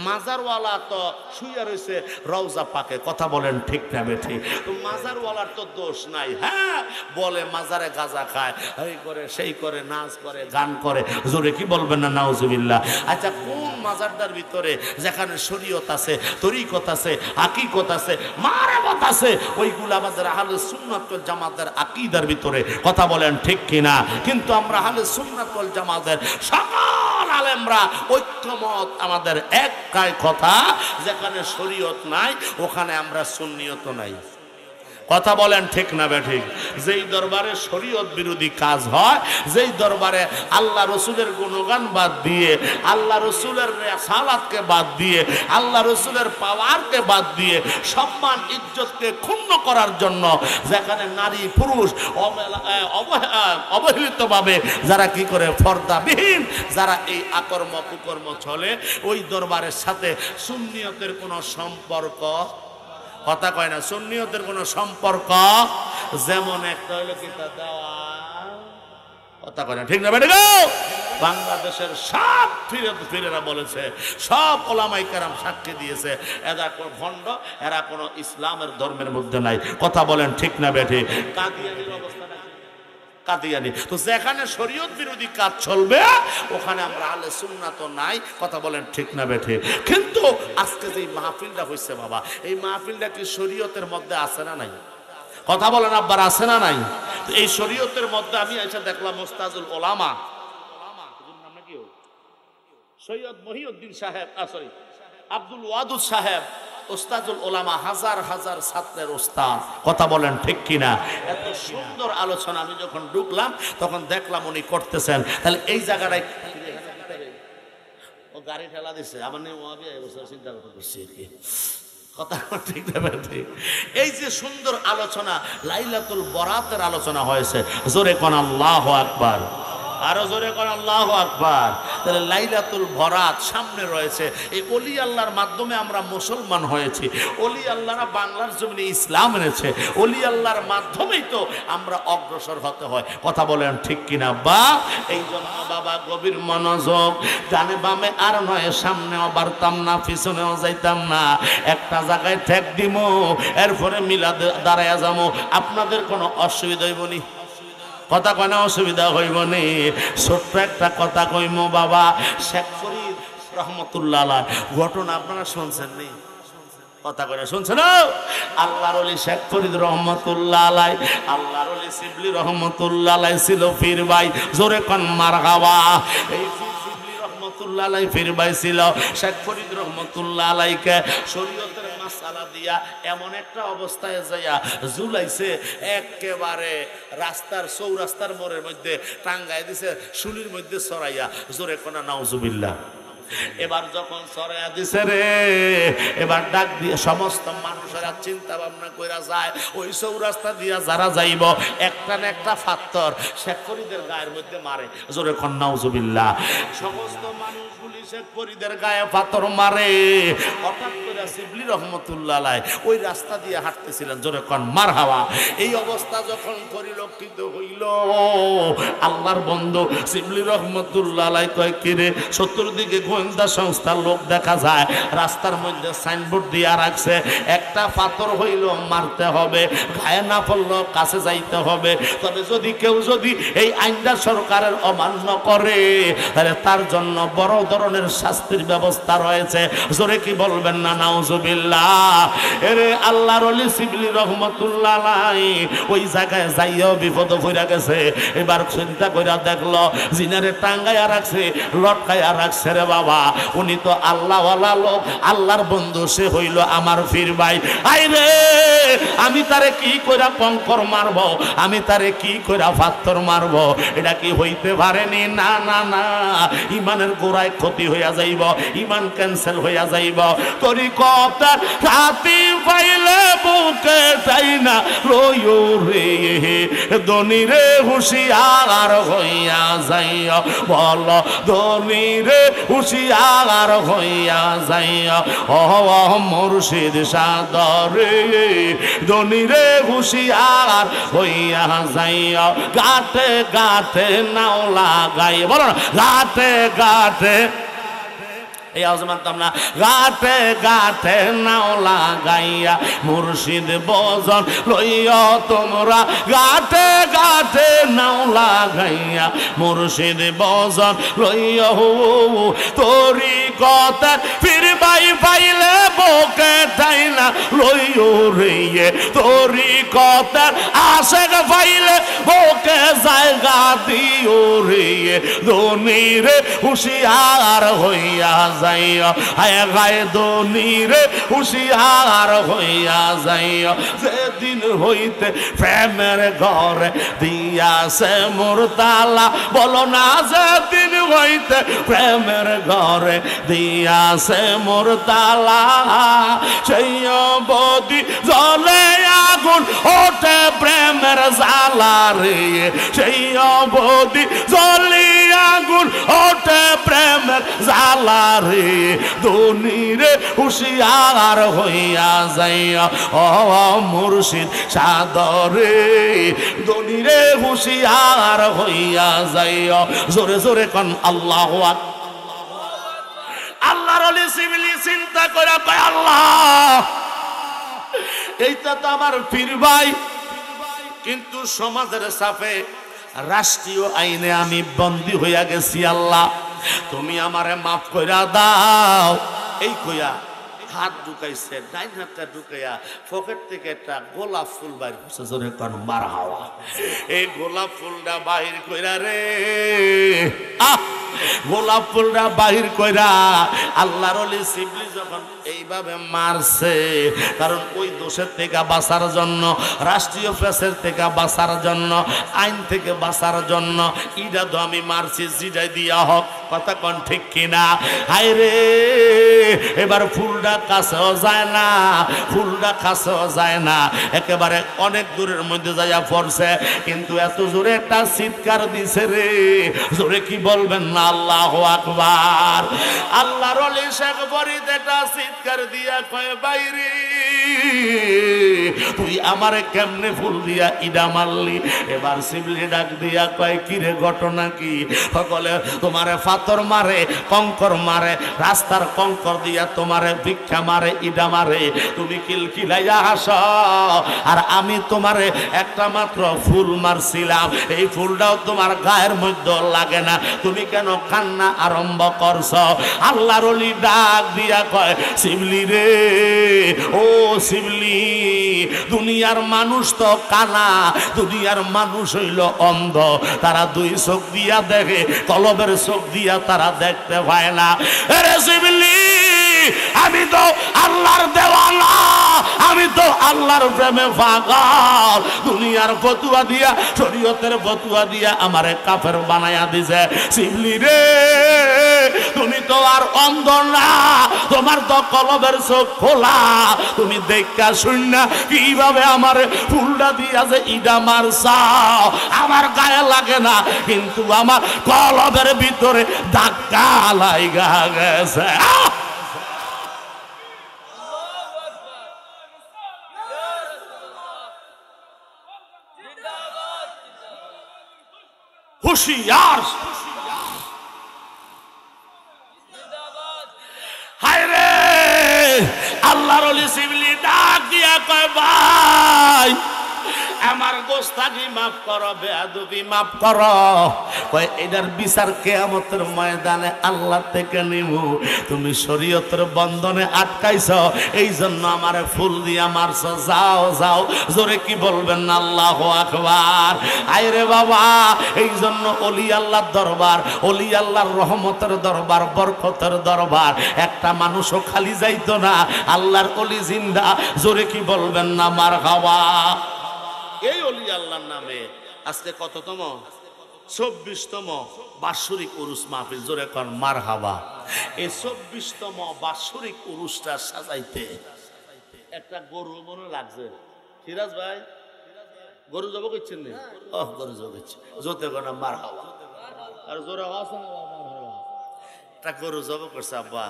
মাজারওয়ালা তো শুয়ে রয়েছে রওজা পাকে। কথা বলেন ঠিক না বেঠি? তো মাজারওয়ালার তো দোষ নাই। হ্যাঁ, বলে মাজারে গাঁজা খায়, এই করে সেই করে, নাচ করে, গান করে। জোরে কি বলবেন না নাউজুবিল্লাহ? আচ্ছা, কোন মাজারটার ভিতরে যেখানে শরীয়ত আছে, তরিকত আছে, হাকিকত আছে, মারামত আছে, ওইগুলো আমাদের আহলে সুন্নাত ওয়াল জামাতের আকীদার ভিতরে। কথা বলেন ঠিক কিনা? কিন্তু আমরা আহলে সুন্নাত ওয়াল জামাতের সকল আলেমরা ঐক্যমত, আমাদের একটাই কথা, যেখানে শরীয়ত নাই ওখানে আমরা সুন্নিয়ত নাই। কথা বলেন ঠিক না বেঠিক? যেই দরবারে শরীয়ত বিরোধী কাজ হয়, যেই দরবারে আল্লাহ রসুলের গুণগান বাদ দিয়ে, আল্লাহ রসুলের সালাতকে বাদ দিয়ে, আল্লাহ রসুলের পাওয়ারকে বাদ দিয়ে, সম্মান ইজ্জতকে ক্ষুণ্ণ করার জন্য যেখানে নারী পুরুষ অবহেলিতভাবে যারা কি করে, পর্দাবিহীন যারা এই আকর্ম কুকর্ম চলে, ওই দরবারের সাথে সুন্নিয়তের কোনো সম্পর্ক, কথা কয় না, সুন্নিয়তের কোনো সম্পর্ক। যেমন একটা হইল কিতা দেওয়া, কথা কয় না ঠিক না বেটা? বাংলাদেশের সব ফিরেরা বলেছে, সব ওলামায়ে কেরাম সাক্ষী দিয়েছে, এরা কোনো ভণ্ড, এরা কোনো ইসলামের ধর্মের মধ্যে নাই। কথা বলেন ঠিক না বেঠি? কাদিয়ানির অবস্থা, কাদিয়ানি। তো যেখানে শরীয়ত বিরোধী কাজ চলবে ওখানে আমরা আহলে সুন্নাত তো নাই, কথা বলেন ঠিক না বেঠে? কিন্তু আজকে যে মাহফিলটা হইছে বাবা, এই মাহফিলটা কি শরীয়তের মধ্যে আছে না নাই? কথা বলেন আব্বার, আছে না নাই? তো এই শরীয়তের মধ্যে আমি এসে দেখলাম মুস্তাজুল ওলামা সৈয়দ মহিউদ্দিন সাহেব, সরি আব্দুল ওয়াদুদ সাহেব, ওস্তাজুল ওলামা, হাজার হাজার ছাত্রের ওস্তাদ, কথা বলেন ঠিক কিনা? এত সুন্দর আলোচনা। আমি যখন ঢুকলাম তখন দেখলাম উনি করতেছেন। তাহলে এই জায়গাটায় ও গাড়ি ঠেলা দিচ্ছে, আমার নিয়ে চিন্তা করছি কি কথা ঠিক না ঠিক? এই যে সুন্দর আলোচনা, লাইলাতুল বরাতের আলোচনা হয়েছে, জোরে কোন আল্লাহু আকবার, আরো জোরে কোন আল্লাহু আকবার। তাহলে লাইলাতুল বরাত সামনে রয়েছে। এই ওলি আল্লাহর মাধ্যমে আমরা মুসলমান হয়েছি, ওলি আল্লাহরা বাংলার জমিনে ইসলাম এনেছে, ওলি আল্লাহর মাধ্যমেই তো আমরা অগ্রসর হতে হয়, কথা বলেন ঠিক কিনা? বা এই জন্য বাবা গভীর মনোযোগ, ডানে বামে আর নয়, সামনেও বাড়তাম না পিছনেও যাইতাম না, একটা জায়গায় ঠেক দিব, এরপরে মিলাদে দাঁড়াইয়া যাবো। আপনাদের কোনো অসুবিধা হইব নি? কথা কয় না অসুবিধা হইব নি? ছোট্ট একটা কথা কইমো বাবা, শেখ ফরিদ রহমতুল্লাহ আলাইহ ঘটনা আপনারা শুনছেন নি? কথা কয় না, শুনছেন? আল্লাহর ওলি শেখ ফরিদ রহমতুল্লাহ আলাইহ, আল্লাহর ওলি শিবলি রহমতুল্লাহ আলাইহ ছিল পীর ভাই, জোরে কোন মারহাবা। এই শিবলি রহমতুল্লাহ আলাইহ পীর ভাই ছিল, শেখ ফরিদ রহমতুল্লাহ আলাইহকে শরীয়তের মাসালা দিয়া এমন একটা অবস্থায় যাইয়া ঝুলাইছে, একেবারে রাস্তার চৌরাস্তার মোড়ের মধ্যে টাঙ্গাই দিছে, শুলির মধ্যে ছড়াইয়া, জোরে কোনা নাউজুবিল্লাহ। এবার যখন ছড়াইয়া দিছে রে, এবার ডাক দিয়ে সমস্ত মানুষেরা চিন্তা ভাবনা কইরা যায়, ওই চৌরাস্তা দিয়া যারা যাইব একটা না একটা পাথর শেখ ফরিদের গায়ের মধ্যে মারে, জোরে কোন নাউজুবিল্লাহ। সমস্ত মানুষগুলি শেখ ফরিদের গায়ে পাথর মারে। হঠাৎ করে শিবলি রহমতুল্লাহ আলাইহ ওই রাস্তা দিয়ে হাঁটতেছিলেন, জোরে কোন মারহাবা। এই অবস্থা যখন পরিলক্ষিত হইল, আল্লাহর বন্ধু শিবলি রহমতুল্লাহ আলাইহ কয় কিরে, চতুর্দিকে গোয়েন্দা সংস্থার লোক দেখা যায়, রাস্তার মধ্যে সাইনবোর্ড দিয়া রাখছে, একটা পাথর হইল মারতে হবে, গায়ে না পড়লো কাছে যাইতে হবে। তবে যদি কেউ যদি এই আইনটা সরকারের অমান্য করে তাহলে তার জন্য বড় ধরনের শাস্তির ব্যবস্থা রয়েছে, জোরে কি বলবেন না নাউজুবিল্লাহ? এরে আল্লাহর ওলি শিবলি রহমতুল্লাহ আলাইহ ওই জায়গায় যাইয়াও বিপদ হইয়া গেছে। এবার চিন্তা কইরা দেখলো জিনারে টাঙ্গাইয়া রাখছে, লটকাইয়া রাখছে রে বাবা, উনি তো আল্লাহওয়ালা লোক, আল্লাহর বন্ধু, সে হইল আমার পীর ভাই। আই রে, আমি তারে কি কইরা কঙ্কর মারব, আমি তারে কি কইরা পাথর মারব? এটা কি হইতে পারেনি? না না না, ইমানের গোড়ায় ক্ষতি হইয়া যাইব, ইমান ক্যান্সেল হইয়া যাইব। তরিকতার রাতি পাইলে বুকে চাই না রইও রে, ধনী রে হুঁশিয়ার হইয়া যাইও, বল ধনী রে হুঁশিয়ার হইয়া যাইও, ও মুর্শিদ সাদরে, ধনী রে হুঁশিয়ার হইয়া যাইও, গাতে গাতে নাও লাগাই, বলো না গাতে গাতে, এই আওয়াজ মানতাম না, গাতে গাতে নাও লাগাইয়া মুর্শিদ বজন লইয়া তোমরা, গাতে গাতে নাও লাগাইয়া মুর্শিদ বজন লইয়া, তোরি কথা পীর ভাই পাইলে বুকে তাই না লইও রে, তোরি কথা আশেক পাইলে বুকে জায়গা দিও রে, ধনী রে হুঁশিয়ার হইয়া যাইও, হায় গায়ে ধনী রে হুঁশিয়ার হইয়া যাইও, যেদিন হইতে প্রেমের ঘরে দিয়াছে মোর তালা, বলো না যেদিন হইতে প্রেমের ঘরে দিয়াছে মোর তালা, সেই অবধি জ্বলে আগুন ওঠে প্রেমের জ্বালা রে, সেই অবধি জ্বলি আগুন ওঠে প্রেমের জ্বালা রে, ধনী রে হুঁশিয়ার হইয়া যাইয়া, ও মুর্শিদ সাদরে, ধনী রে হুঁশিয়ার হইয়া যাইয়া, জোরে জোরে কোন আল্লাহু আকবার। আল্লাহর ওলি শিবলি চিন্তা করে কয়, আল্লাহ এইটা তো আমার পীর ভাই, কিন্তু সমাজের সাফে রাষ্ট্রীয় আইনে আমি বন্দী হইয়া গেছি। আল্লাহ তুমি আমারে মাফ কইরা দাও। এই কইয়া হাত ঢুকাইছে, ডাইন হাতটা ঢুকাইয়া পকেট থেকে একটা গোলাপ ফুল বাইর করছে। জোরে কোন মারহাবা। এই গোলাপ ফুলটা বাহির কইরা রে, গোলাপ ফুলটা বাহির কইরা আল্লাহর ওলি শিবলি যখন এইভাবে মারছে, কারণ ওই দোষের থেকে বাঁচার জন্য, রাষ্ট্রীয় প্রেসের থেকে বাঁচার জন্য, আইন থেকে বাঁচার জন্য ইটা তো আমি মারছি জিডাই দিয়া হোক। কথা কোন ঠিক কিনা? হায় রে, এবার ফুলটা কাছেও যায় না, ফুলটা কাছেও যায় না, একেবারে অনেক দূরের মধ্যে যাইয়া পড়ছে। কিন্তু এত জোরে একটা চিৎকার দিছে রে, জোরে কি বলবেন না? আল্লাহু আকবার। আল্লাহর ওলি শেখ ফরিদ একটা চিৎকার দিয়া কয়, বাইরে তুই আমারে কেমনে ফুল দিয়া ইডা মারলি? এবার শিবলি ডাক দিয়া কয়, কিরে ঘটনা কি? সকলে তোমারে পাথর মারে, কঙ্কর মারে, রাস্তার কঙ্কর দিয়া তোমারে ভিক্ষা মারে, ইডা মারে, তুমি কিলকিলাইয়া হাসো, আর আমি তোমারে একটা মাত্র ফুল মারছিলাম, এই ফুলটাও তোমার গায়ের মধ্যে লাগে না, তুমি কেন কান্না আরম্ভ করছ? আল্লাহর ওলি ডাক দিয়া কয়, শিবলি রে, ও শিবলি, দুনিয়ার মানুষ তো কানা, দুনিয়ার মানুষ হইল অন্ধ, তারা দুই চোখ দিয়া দেখে, কলবের চোখ দিয়া তারা দেখতে পায় না। আরে শিবলি, আমি তো আল্লাহর দেওয়ানা, আমি তো আল্লাহর প্রেমে পাগল। দুনিয়ার ফতুয়া দিয়া, শরীয়তের ফতুয়া দিয়া আমারে কাফের বানায়া দিছে। শিবলি রে, তুমি তো আর অন্ধ না, তোমার তো কলবের চোখ খোলা, তুমি দেখা শুননা কিভাবে আমার ফুলটা দিয়া যে ইডা মারছাও, আমার গায়ে লাগে না, কিন্তু আমার কলবের ভিতরে ধাক্কা লাগা গেছে। হুশিয়ার, হায় রে, আল্লাহর ওলি শিবলি ডাক দিয়া কয়, ভাই আমার গোস্তাকি মাফ করো, বেয়াদবি মাফ করো, কয় এটার বিচার কিয়ামতের ময়দানে আল্লাহ থেকে নিব। তুমি শরীয়তের বন্ধনে আটকাইছ, এই জন্য আমারে ফুল দিয়া মারছ, যাও যাও। জোরে কি বলবেন না? আল্লাহু আকবার। আইরে বাবা, এই জন্য ওলি আল্লাহর দরবার, ওলি আল্লাহর রহমতের দরবার, বরকতের দরবার, একটা মানুষও খালি যাইতো না, আল্লাহর ওলি জিন্দা। জোরে কি বলবেন না? মারহাবা। এই ওলি আল্লাহর নামে আজকে কততম? 24তম বাৎসরিক উরুস মাহফিল। জোরে কোন মারহাবা। এই 24তম বাৎসরিক উরুসটা সাজাইতে একটা গরু মনে লাগছে। সিরাজ ভাই, গরু জব করছেন না? ও গরু জব করছে, জোতে কোনা মারহাবা। আর জোরে আছে না? একটা গরু জব করছে আব্বা।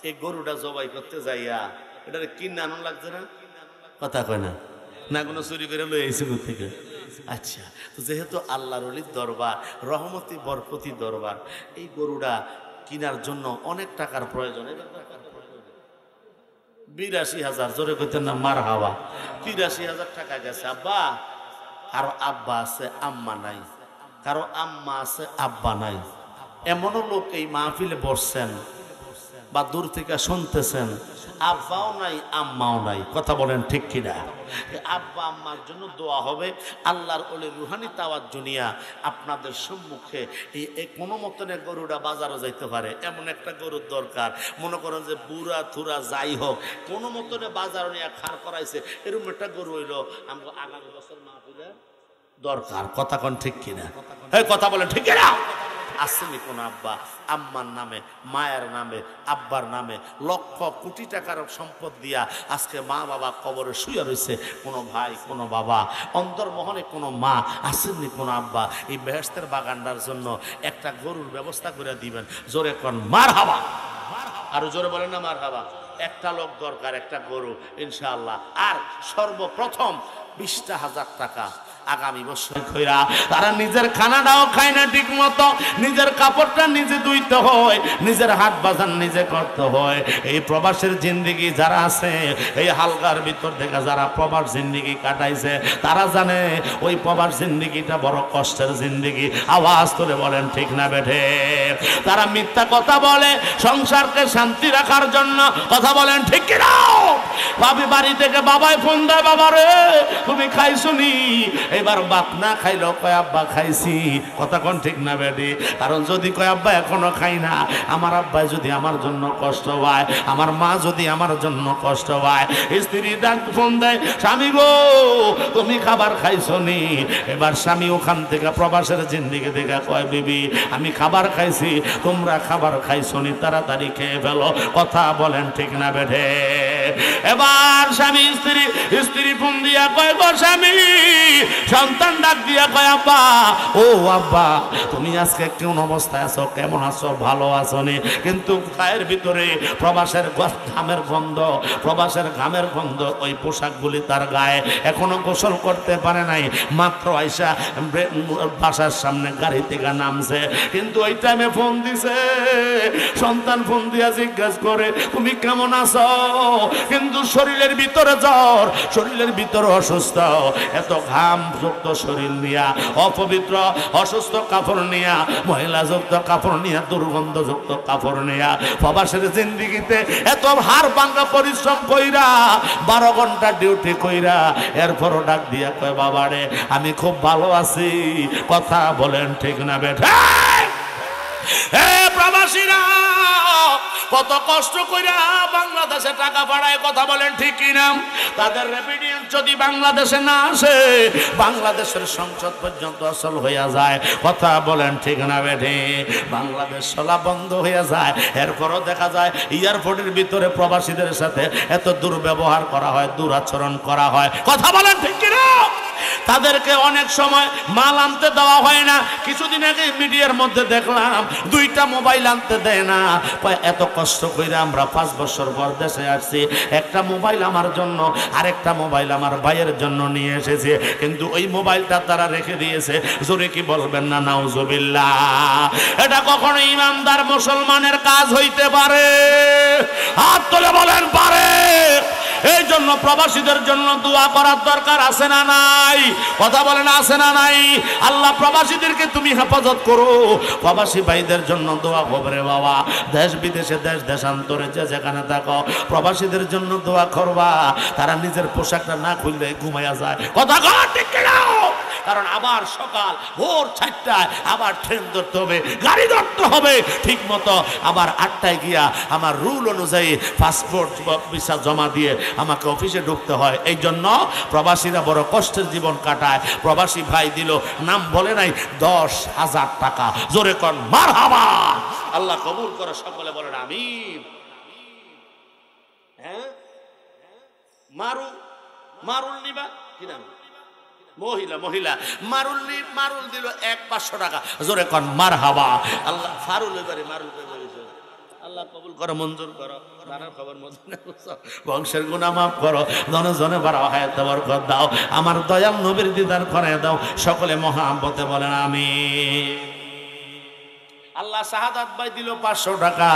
এই গরুটা জবাই করতে যাইয়া এটারে কিনে আনন্দ লাগছে না? কথা কয় না, না কোনো চুরি করে লই আইছে থেকে। আচ্ছা, তো যেহেতু আল্লাহর ওলির দরবার, রহমতি বরকতি দরবার, এই গরুটা কেনার জন্য অনেক টাকার প্রয়োজন। ৮২,০০০। জোরে কইতেন না? মারহাবা। ৮৩,০০০ টাকা গেছে আব্বা। কারো আব্বা আছে, আম্মা নাই, কারো আম্মা আছে, আব্বা নাই। এমনও লোক এই মাহফিলে বসছেন বা দূর থেকে শুনতেছেন, আব্বাও নাই, আম্মাও নাই। কথা বলেন ঠিক কিনা? আব্বা আম্মার জন্য দোয়া হবে। আল্লাহর ওলি রুহানি তাওয়াজ জুনিয়া আপনাদের সম্মুখে এই কোনো মতনে গরুটা বাজারে যাইতে পারে এমন একটা গরুর দরকার। মনে করেন যে বুড়া থুরা যাই হোক, কোনো মতনে বাজারে নিয়ে খাড় করাইছে, এরকম একটা গরু হইলো আমাকে আগামী বছর মাহফিলে দরকার। কথা কোন ঠিক কিনা? এই কথা বলেন ঠিক কিনা? আসেনি কোন আব্বা আম্মার নামে, মায়ের নামে, আব্বার নামে লক্ষ কোটি টাকার সম্পদ দিয়া আজকে মা বাবা কবরে শুয়ে রয়েছে, কোনো ভাই, কোনো বাবা, অন্তর্মহনে কোনো মা, আসেননি কোনো আব্বা। এই বেহেশতের বাগানটার জন্য একটা গরুর ব্যবস্থা করে দিবেন। জোরে কোন মারহাবা। আরো জোরে বলেন না মারহাবা। একটা লোক দরকার, একটা গরু ইনশাআল্লাহ। আর সর্বপ্রথম 20,000 টাকা আগামী বছর কইরা তারা নিজের খানাটাও খায় না ঠিক মতো, নিজের কাপড়টা নিজে ধুইতে হয়, নিজের হাট বাজার নিজে করতে হয়। এই প্রবাসের জিন্দেগি যারা আছে, এই হালকার ভিতর থেকে যারা প্রবাস জিন্দেগি কাটাইছে তারা জানে ওই প্রবাস জিন্দেগিটা বড় কষ্টের জিন্দেগি। আওয়াজ তুলে বলেন ঠিক না বেঠে? তারা মিথ্যা কথা বলে সংসারকে শান্তি রাখার জন্য, কথা বলেন ঠিক কিনা? ভাবি বাড়ি থেকে বাবাই ফোন দেয়, বাবা রে তুমি খাইছুনি? এবার বাপ না খাইলো কয় আব্বা খাইছি, কথা কোন ঠিক না বেডি? কারণ যদি কয় আব্বা এখনো খাই না, আমার আব্বাই যদি আমার জন্য কষ্ট পায়, আমার মা যদি আমার জন্য কষ্ট পায়, স্ত্রী ডাক ফোন দেয়, স্বামী গো তুমি খাবার খাইছনি? এবার স্বামী ওখান থেকে প্রবাসের জিন্দিগি থেকে কয় বিবি আমি খাবার খাইছি, তোমরা খাবার খাইছনি, তাড়াতাড়ি খেয়ে ফেলো, কথা বলেন ঠিক না বেঠে? এবার স্বামী স্ত্রী ফোন দিয়া কয় গো স্বামী, সন্তান ডাক দিয়া কয় আব্বা ও আব্বা তুমি আজকে কেমন অবস্থায় আছো, কেমন আছো, ভালো আছো নি? কিন্তু গায়ের ভিতরে প্রবাসের ঘামের গন্ধ, প্রবাসের ঘামের গন্ধ, ওই পোশাকগুলি তার গায়ে এখনো গোসল করতে পারে নাই, মাত্র আইসা বাসার সামনে গাড়ি থেকে নামছে। কিন্তু ওই টাইমে ফোন দিছে, সন্তান ফোন দিয়া জিজ্ঞাসা করে তুমি কেমন আছো? কিন্তু শরীরের ভিতরে জ্বর, শরীরের ভিতরে অসুস্থ, এত ঘাম যুক্ত শরীর নিয়া, অপবিত্র অসুস্থ কাপড় নিয়া, মহিলা যুক্ত কাপড় নিয়া, দুর্গন্ধ যুক্ত কাপড় নিয়া প্রবাসের জিন্দিগিতে এত হাড় ভাঙা পরিশ্রম কইরা 12 ঘন্টা ডিউটি কইরা এরপরও ডাক দিয়া কয় বাবারে আমি খুব ভালো আছি, কথা বলেন ঠিক না বেটা? হে প্রবাসীরা কত কষ্ট কইরা বাংলাদেশে টাকা পাঠায়, কথা বলেন ঠিক কিনা? তাদের রেমিটেন্স যদি বাংলাদেশে না আসে, বাংলাদেশের সংসদ পর্যন্ত অচল হইয়া যায়, কথা বলেন ঠিক না বেঠে? বাংলাদেশ চলা বন্ধ হইয়া যায়। এরপরও দেখা যায় এয়ারপোর্টের ভিতরে প্রবাসীদের সাথে এত দুর্ব্যবহার করা হয়, দুরাচরণ করা হয়, কথা বলেন ঠিক কিনা? তাদেরকে অনেক সময় মাল আনতে দেওয়া হয় না। কিছুদিন আগে মিডিয়ার মধ্যে দেখলাম 2টা মোবাইল আনতে দেয় না। এত কষ্ট করে আমরা 5 বছর পর দেশে আসছি, একটা মোবাইল আমার জন্য আরেকটা মোবাইল আমার ভাইয়ের জন্য নিয়ে এসেছে, কিন্তু ওই মোবাইলটা তারা রেখে দিয়েছে। জোরে কি বলবেন না নাউজুবিল্লাহ? এটা কখনো ইমানদার মুসলমানের কাজ হইতে পারে? হাত তুলে বলেন পারে? এই জন্য প্রবাসীদের জন্য দোয়া করার দরকার আছে না নাই? কথা বলেন আছে না নাই? আল্লাহ প্রবাসীদেরকে তুমি হেফাজত করো, প্রবাসী ভাইদের জন্য দোয়া করবে বাবা। দেশ বিদেশে, দেশ দেশান্তরে যে যেখানে থাকো, প্রবাসীদের জন্য দোয়া করবা। তারা নিজের পোশাকটা না খুললে ঘুমাইয়া যায়, কথা কর ঠিক কিনা? কারণ আবার সকাল ভোর 4টায় আবার ট্রেন ধরতে হবে, গাড়ি ধরতে হবে ঠিক মতো, আবার 8টায় গিয়া আমার রুল অনুযায়ী পাসপোর্ট ভিসা জমা দিয়ে আমাকে অফিসে ঢুকতে হয়। এই জন্য প্রবাসীরা বড় কষ্টের জীবন কাটায়। প্রবাসী ভাই দিল, নাম বলে নাই, 10,000 টাকা। জোরে কর মারহাবা। আল্লাহ কবুল করে, সকলে বলেন আমিন। হ্যাঁ, মারুল নিবা কি নাম? মহিলা মারুল দিল 500 টাকা। জোরে কর মারহাবা। আল্লাহ ফারুল এবারে মারুল আল্লাহ কবুল করো, মঞ্জুর করো, রানার খবর বংশের গুনাহ মাফ করো, জনে জনে বাড়া হায়াত বরকত দাও, আমার দয়াল নবীর দিদার করে দাও। সকলে মহাব্বতে বলেন আমিন। আল্লাহ শাহাদাত ভাই দিল 500 টাকা।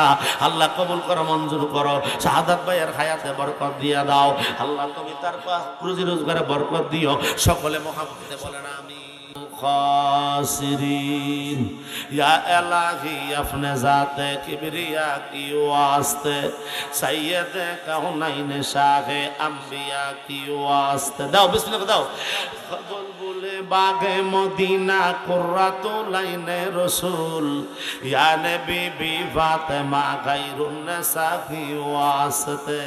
আল্লাহ কবুল করো, মঞ্জুর করো। শাহাদাত ভাইয়ের হায়াতে বরকত দিয়া দাও। আল্লাহ তুমি তার রুজি রোজগারে বরকত দিও। সকলে মহাব্বতে বলেন আমিন। खासिरीन या इलाही अपने जाते किबरिया की वास्ते सैयद कौनैन शाहे अंबिया की वास्ते दाओ बिस्मिल्लाह दाओ बुलबुले बागे मदीना कुर्रतुल आइने रसूल या नबी बी फातिमा खैरुन निसा की वास्ते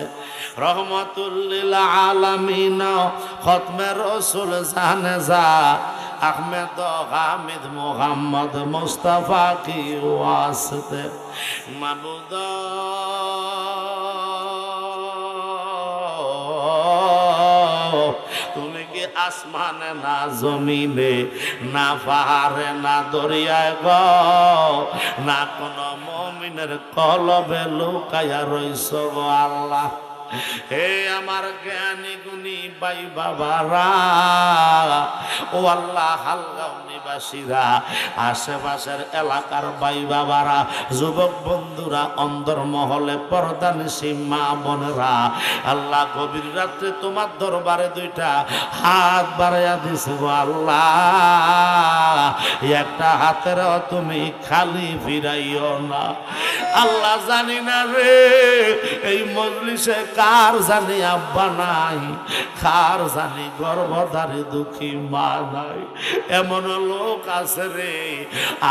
रहमतुल लिल आलमीन खत्म रसूल जानजा अहमद हामिद मोहम्मद मुस्तफा की वास्ते माबूद তুমি কি আসমানে না জমিনে না পাহাড়ে না দরিয়ায় গো না কোন মুমিনের কলবে লুকায়া রইছো গো আল্লাহ। হে আমার জ্ঞানী গুণী ভাই বাবারা, ও আল্লাহ হালগাঁও নিবাসীরা, আশেপাশের এলাকার ভাই বাবারা, যুবক বন্ধুরা, অন্দরমহলে পর্দানিশী মা বোনেরা, আল্লাহ গভীর রাত্রে তোমার দরবারে দুইটা হাত বাড়াইয়া দিছো আল্লাহ, একটা হাতেরও তুমি খালি ফিরাইও না আল্লাহ। জানি না রে এই মজলিসে কার জানি আব্বা নাই, কার জানি গর্ভধারী দুঃখী মা নাই, এমন লোক আছে রে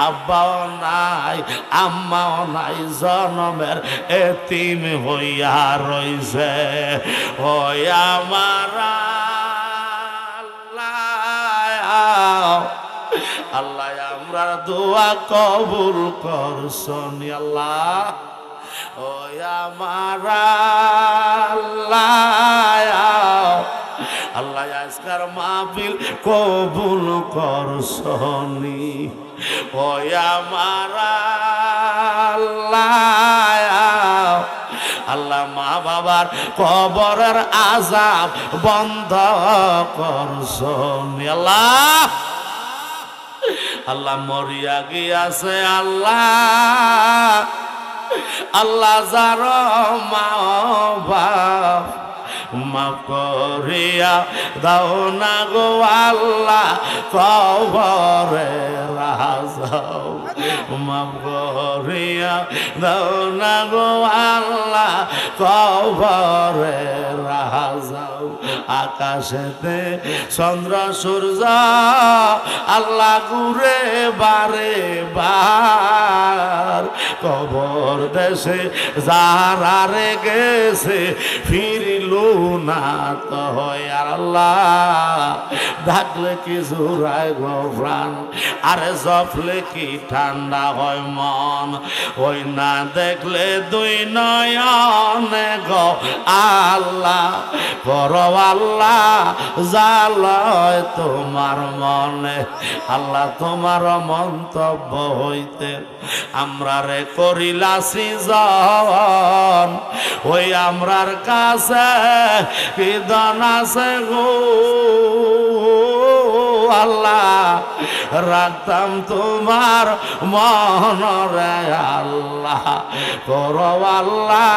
আব্বাও নাই আম্মাও নাই, জনমের এতিম হইয়া রইছে। ওই আমার আল্লাহ আমরা দোয়া কবুল করছন আল্লাহ। ও আমার আল্লাহ আজকার মাহফিল কবুল করছনি। ও আমার আল্লাহ মা বাবার কবরের আযাব বন্ধ করছনি আল্লাহ। আল্লাহ মরিয়া গিয়াছে আল্লাহ, আল্লাহ যার মা বাপ মাফ করিয়া দাও না গো আল্লাহ, কবরে রাজাও মাফ করিয়া দাও না গো আল্লাহ, কবরে রাজাও। আকাশেতে চন্দ্র সূর্য আল্লাহ ঘুরে বারে বার, কবর দেশে যারা রে গেছে ফিরিল না তো হয় আল্লাহ। ডাকলে কি জোড়ায় গো প্রাণ, আরে জপলে কি ঠান্ডা হয় মন, ওই না দেখলে দুই নয়নে গো আল্লাহ, করো আল্লাহ জালয় তোমার মনে। আল্লাহ তোমার মন্তব্য হইতে আমরা রে করিলা সৃজন, ওই আমরার কাছে কি দান আছে গো আল্লাহ, রাখতাম তোমার মনরে আল্লাহ, করো আল্লাহ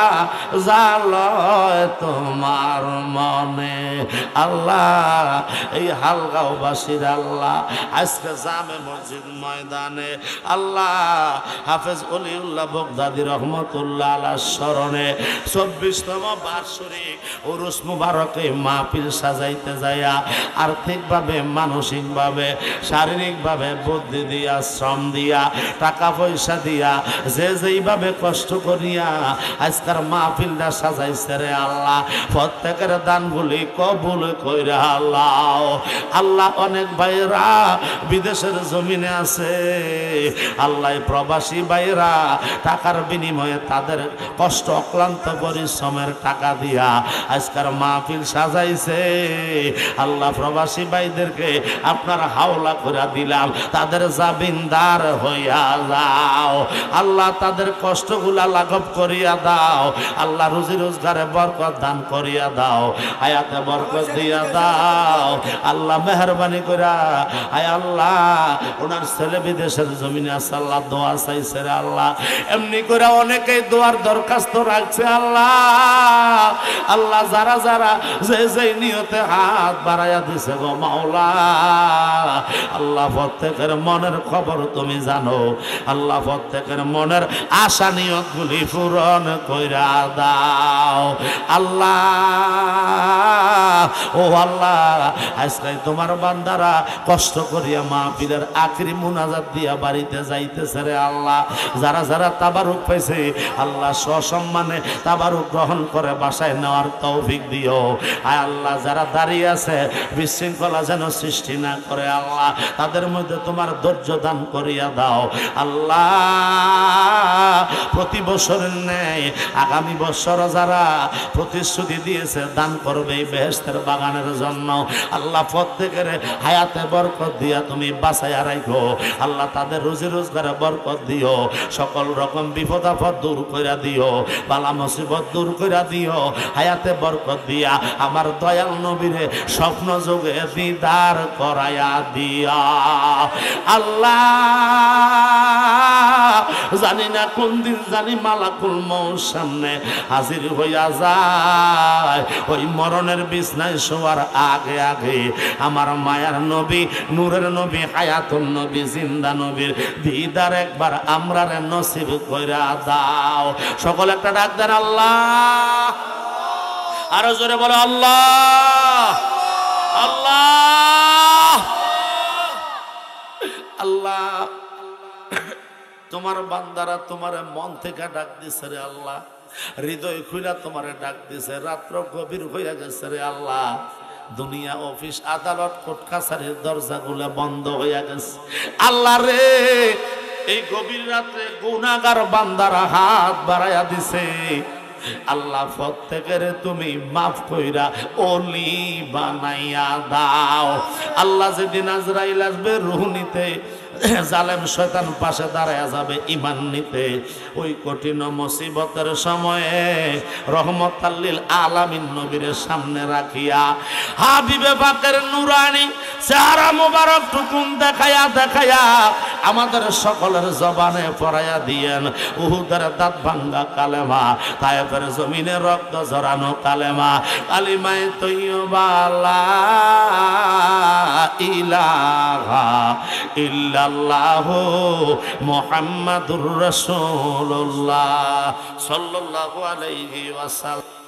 জালয় তোমার মনে আল্লাহ। এই হালগাঁওবাসীর আল্লাহ আজকে জামে মসজিদ ময়দানে আল্লাহ হাফেজ অলিউল্লাহ বগদাদি রহমতুল্লাহ আলাইহির স্মরণে 24তম বার্ষিক উরুস মুবারকে মাহফিল সাজাইতে যায়া আর্থিকভাবে, মানসিকভাবে, শারীরিকভাবে, বুদ্ধি দিয়া, শ্রম দিয়া, টাকা পয়সা দিয়া, যে যেইভাবে কষ্ট করিয়া আজকের মাহফিলটা সাজাইছে রে আল্লাহ, প্রত্যেকের দানগুলি কবুল কইরা আল্লাহ। আল্লাহ অনেক ভাইরা বিদেশের জমিনে আছে আল্লাহ, প্রবাসী ভাইরা টাকার বিনিময়ে তাদের কষ্ট অক্লান্ত পরিশ্রমের টাকা দিয়া আজকের মাহফিল সাজাইছে আল্লাহ। প্রবাসী ভাইদেরকে আপনার হাওলা করে দিলাম, তাদের জামিনদার হইয়া যাও আল্লাহ, তাদের কষ্টগুলা লাঘব করিয়া দাও আল্লাহ, রুজি রোজগারে বরকত দান করিয়া দাও, হায়াতে বরকত দিয়া দাও আল্লাহ। মেহরবানি কইরা আয় আল্লাহ ওনার ছেলে বিদেশের জমিনে আছে আল্লাহ, দোয়া চাইছে রে আল্লাহ, এমনি করে অনেকেই দোয়ার দরখাস্ত রাখছে আল্লাহ। আল্লাহ যারা যারা যে যে নিয়তে হাত বাড়াইয়া দিছে গো মাওলা আল্লাহ, প্রত্যেকের মনের খবর তুমি জানো আল্লাহ, প্রত্যেকের মনের আশা নিয়তগুলি পূরণ কইরা দাও আল্লাহ। ও আল্লাহ আজকে তোমার বান্দারা কষ্ট করিয়া মাহফিলের আখরি মুনাজাত দিয়া বাড়িতে যাইতেছে রে আল্লাহ, যারা যারা তাবারুক পাইছে আল্লাহ সসম্মানে তাবারুক গ্রহণ করে বাসায় নেওয়ার তৌফিক দিও আয় আল্লাহ। যারা দাঁড়িয়ে আছে বিশৃঙ্খলা যেন সৃষ্টি না করে আল্লাহ, তাদের মধ্যে তোমার ধৈর্য দান করিয়া দাও আল্লাহ। প্রতি বছরের ন্যায় আগামী বছর যারা প্রতিশ্রুতি দিয়েছে দান করবে এই বেহেশতের বাগানের জন্য। আল্লাহ প্রত্যেকের হায়াতে বরকত দিয়া তুমি বাঁচাইয়া রাখো আল্লাহ, তাদের রুজি রোজগারে বরকত দিও, সকল রকম বিপদ আপদ দূর কইরা দিও, বালা মুসিবত দূর কইরা দিও, হায়াতে বরকত দিয়া আমার দয়াল নবীরে স্বপ্ন যোগে দিদার করায়া দিয়া। আল্লাহ জানি না কোন দিন জানি মালাকুল মউত সামনে হাজির হইয়া যায়, ওই মরণের বিছনায় শোয়ার আগে আগে আমার মায়ার নবী, নূরের নবী, হায়াতুন নবী, জিন্দা নবীর দিদার একবার আমরারে নসিব কইরা দাও। সকল একটা ডাক দেন আল্লাহ, আরো জোরে বলো আল্লাহ আল্লাহ আল্লাহ। তোমার বান্দারা তোমার মন থেকে ডাক দিছে রে আল্লাহ, হৃদয় খুইলা তোমারে ডাক দিছে, রাত্র গভীর হইয়া গেছে রে আল্লাহ, দুনিয়া অফিস আদালত কোর্ট কাছারির দরজাগুলো বন্ধ হইয়া গেছে আল্লাহ রে। এই গভীর রাত্রে গুনাহগার বান্দারা হাত বাড়াইয়া দিছে আল্লাহ, প্রত্যেকের তুমি মাফ কইরা ওলি বানাইয়া দাও আল্লাহ। যেদিন আজরাইল আসবে রূহ নিতে, জালেম শয়তান পাশে দাঁড়ায়া যাবে ঈমান নিতে, ওই কঠিন মুসিবতের সময়ে রহমতাল লিল আলামিন নবীর সামনে রাখিয়া হাবিবে পাকের নূরানি চেহারা মুবারক টুকুন দেখায়া দেখায়া আমাদের সকলের জবানে পড়াইয়া দিয়েন উহুদের দাঁত ভাঙ্গা কালেমা, তায়েফের জমিনে রক্ত ঝরানো কালেমা, কালিমায়ে তয়্যিবা লা ইলাহা ইল্লাল্লাহু মুহাম্মাদুর রাসূলুল্লাহ সাল্লাল্লাহু আলাইহি ওয়াসাল্লাম।